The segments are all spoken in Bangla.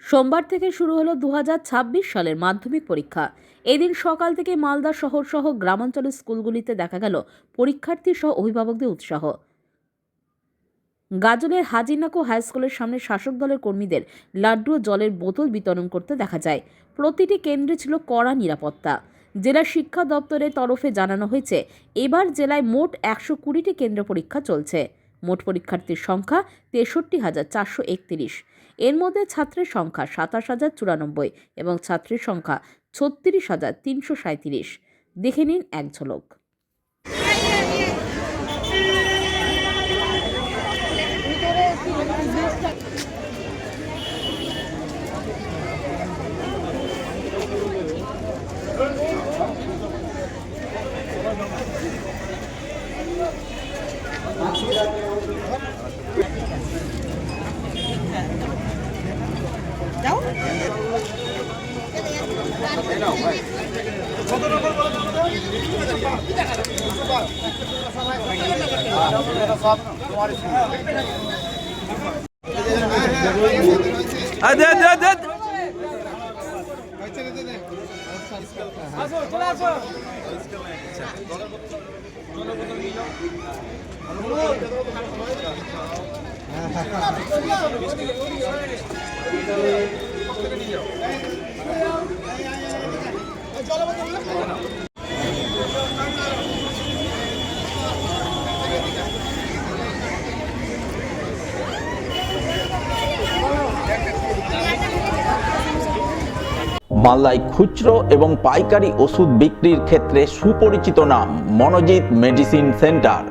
সোমবার থেকে শুরু হলো 2026 সালের মাধ্যমিক পরীক্ষা। এদিন সকাল থেকে মালদা শহর সহ গ্রামাঞ্চলের স্কুলগুলিতে দেখা গেল পরীক্ষার্থী সহ অভিভাবকদের উৎসাহ। গাজলের হাজিনাকো হাই স্কুলের সামনে শাসক দলের কর্মীদের লাড্ডু ও জলের বোতল বিতরণ করতে দেখা যায়। প্রতিটি কেন্দ্রে ছিল কড়া নিরাপত্তা। জেলা শিক্ষা দপ্তরের তরফে জানানো হয়েছে, এবার জেলায় মোট 120টি কেন্দ্র পরীক্ষা চলছে। মোট পরীক্ষার্থীর সংখ্যা 63,431। এর মধ্যে ছাত্রের সংখ্যা 27,094 এবং ছাত্রীর সংখ্যা 36,337। দেখে নিন এক ঝলক। মালদায় খুচরো এবং পাইকারি ওষুধ বিক্রির ক্ষেত্রে সুপরিচিত নাম মনোজিৎ মেডিসিন সেন্টার।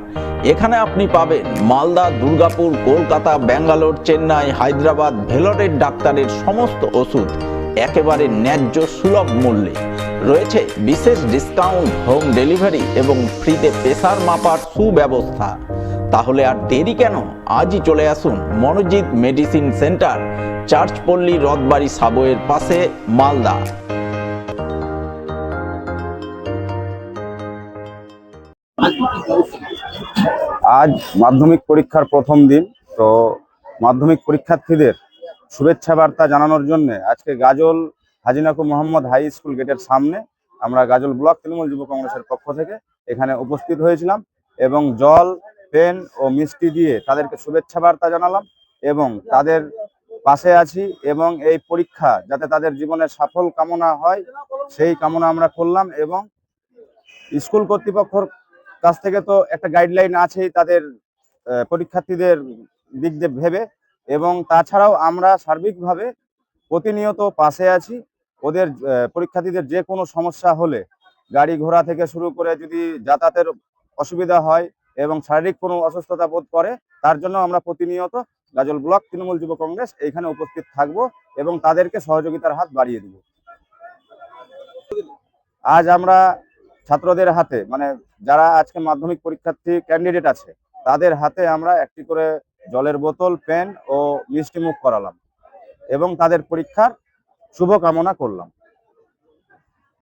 এখানে আপনি পাবেন মালদা, দুর্গাপুর, কলকাতা, ব্যাঙ্গালোর, চেন্নাই, হায়দ্রাবাদ, ভেলোরের ডাক্তারের সমস্ত ওষুধ একেবারে ন্যায্য সুলভ মূল্যে। রয়েছে বিশেষ ডিসকাউন্ট, হোম ডেলিভারি এবং ফ্রিতে প্রেসার মাপার সুব্যবস্থা। তাহলে আর দেরি কেন? আজই চলে আসুন মনোজিৎ মেডিসিন সেন্টার, চার্চপল্লী, রথবাড়ি সাবওয়ের পাশে, মালদা। আজ মাধ্যমিক পরীক্ষার প্রথম দিন, তো মাধ্যমিক পরীক্ষার্থীদের শুভেচ্ছা বার্তা জানানোর জন্য আজকে গাজল হাজিনাকো মোহাম্মদ হাই স্কুল গেটের সামনে আমরা গাজল ব্লক তৃণমূল যুব কংগ্রেসের পক্ষ থেকে এখানে উপস্থিত হয়েছিলাম এবং জল, পেন ও মিষ্টি দিয়ে তাদেরকে শুভেচ্ছা বার্তা জানালাম এবং তাদের পাশে আছি এবং এই পরীক্ষা যাতে তাদের জীবনে সফল কামনা হয় সেই কামনা আমরা করলাম। এবং স্কুল কর্তৃপক্ষের কাছ থেকে তো একটা গাইডলাইন আছেই তাদের পরীক্ষার্থীদের দিক দিয়ে ভেবে, এবং তাছাড়াও আমরা সার্বিকভাবে প্রতিনিয়ত পাশে আছি। ওদের পরীক্ষার্থীদের যে কোনো সমস্যা হলে, গাড়ি ঘোড়া থেকে শুরু করে যদি যাতায়াতের অসুবিধা হয় এবং শারীরিক কোনো অসুস্থতা বোধ করে, তার জন্য আমরা প্রতিনিয়ত গাজল ব্লক তৃণমূল যুব কংগ্রেস এইখানে উপস্থিত থাকব এবং তাদেরকে সহযোগিতার হাত বাড়িয়ে দেব। আজ আমরা ছাত্রদের হাতে, মানে যারা আজকে মাধ্যমিক পরীক্ষার্থী ক্যান্ডিডেট আছে, তাদের হাতে আমরা একটি করে জলের বোতল, পেন ও মিষ্টি মুখ করালাম এবং তাদের পরীক্ষার শুভকামনা করলাম।